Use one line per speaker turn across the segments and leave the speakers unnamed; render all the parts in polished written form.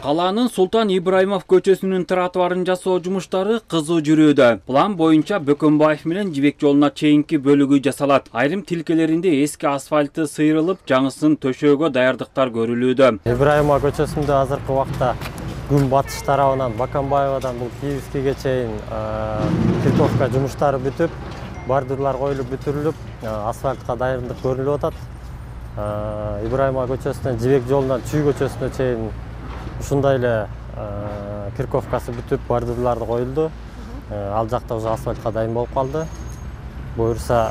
Калаанын Султан Ибраимов көчөсүнүн тротуарын жасоо жумуштары кызуу жүрүүдө. План боюнча Бөкөнбаев менен Жибек жолуна чейинки бөлүгү жасалат. Айрым тилкелеринде эски асфальты сыйрылып, жаңысын төшөөгө даярдыктар көрүлүүдө.
Ибраимов көчөсүндө азыркы убакта күн батыш тарабынан Бөкөнбаевден бул Киевскийге чейин кирковка жумуштары бүтүп, бордюрлар коюлуп бүтүрүлүп, асфальтка даярдык көрүлүп атат. Ибраимов көчөсүнөн Жибек жолунан Чүй көчөсүнө чейин ушундай эле кирковкасы бүтүп, бордюрларды коюлду. Ал жакта уже асфальтка дайын болуп калды. Буюрса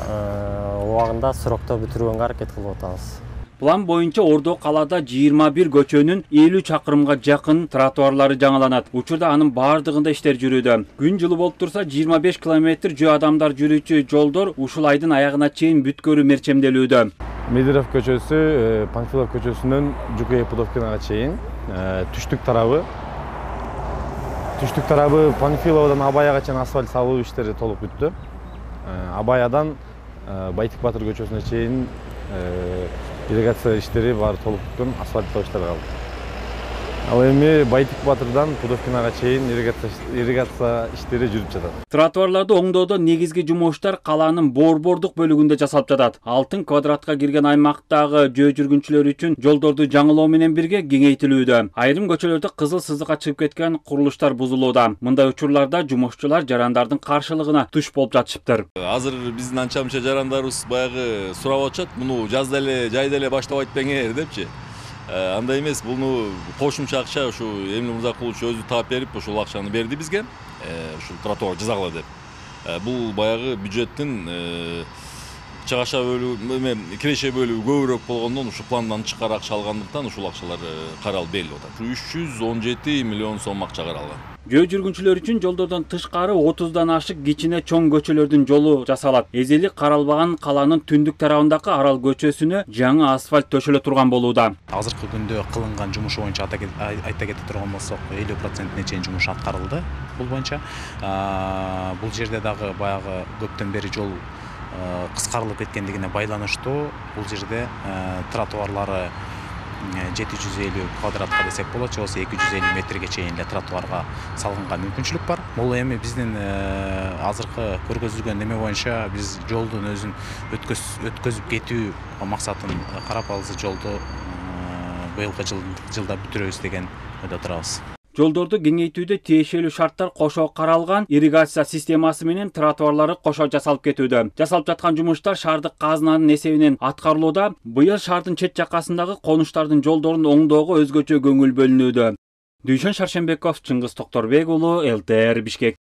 убагында срокто бүтүрүүгө аракет кылып атабыз.
План боюнча Ордо калаада 21 көчөнүн 50 чакырымга жакын тротуарлары жаңаланат. Учурда анын бардыгында иштер жүрүүдө. Күн жылы болуп турса 25 километр жөө адамдар жүрүүчү жолдор ушул айдын аягына чейин бүткөрүү мерчемделүүдө.
Медеров көчөсү Панфилов көчөсүнөн Жукей Пудовкинага чейин түштүк тарабы Панфиловдон Абаяга чейин асфальт салуу иштери толук бүттү. Абаядан Байтик Батыр көчөсүнө чейин ирригация иштери баары толук бүткөн, асфальттоо иштер калды. Ал эми Байтик Батырдан Пудовкинага чейин ирригация иштери жүрүп жатат.
Тротуарларды оңдоодо негизги жумуштар калаанын борбордук бөлүгүндө жасалып жатат. Алтын квадратка кирген аймактагы жөө жүргүнчүлөр үчүн жолдорду жаңылоо менен бирге кеңейтилүүдө. Айрым көчөлөрдө кызыл сызыкка чыгып кеткен курулуштар бузулууда. Мындай учурларда жумушчулар жарандардын каршылыгына туш болуп жатышыптыр.
Азыр биздин анча мынча жарандарыбыз баягы сурап атышат, муну жазда эле, жайда эле баштап айтпаңер депчи. Андай эмес, буну кошумча акча ушу Эмиль Мырзакулович өзү таап берип, ушул акчаны берди бизге. Ушул тротуар жасагыла деп. Бул баягы бюджеттин чыгаша бөлүгү, киреше бөлүгү көбүрөөк болгондон ушу пландан чыккар акча алгандыктан ушул акчалар каралып берилип атат. 317 миллион сом акча каралган.
Жөө жүргүнчүлөр үчүн жолдордон тышкары 30дан ашык кичине чоң көчөлөрдүн жолу жасалат. Эзели каралбаган калаанын түндүк тарабындагы Арал көчөсүнө жаңы асфальт төшөлө турган болууда.
Азыркы күндө кылынган жумуш боюнча айта кете турган болсок, 50%-не чейин жумуш аткарылды бул боюнча. Бул жерде дагы баягы көптөн бери жол кыскарылып кеткендигине байланыштуу бул жерде тротуарлары 750 квадратка десек болот, же болбосо 250 метрге чейин эле тротуарга салганга мүмкүнчүлүк бар. Бул эми биздин азыркы көргөзүлгөн неме боюнча биз жолдун өзүн өткөзүп кетүү максатын карап, алыс жолду быйылкы жылда бүтүрөбүз деген ойдо турабыз.
Жолдорду кеңейтүүдө тиешелүү шарттар кошо каралган, ирригация системасы менен тротуарлары кошо жасалып кетүүдө. Жасалып жаткан жумуштар шаардык казынанын эсебинен аткарылууда. Быйыл шаардын чет жакасындагы конуштардын жолдорун оңдоого өзгөчө көңүл бөлүнүүдө. Дүйшөн Шаршембеков, Чыңгыз Токторбек уулу, ЛТР Бишкек.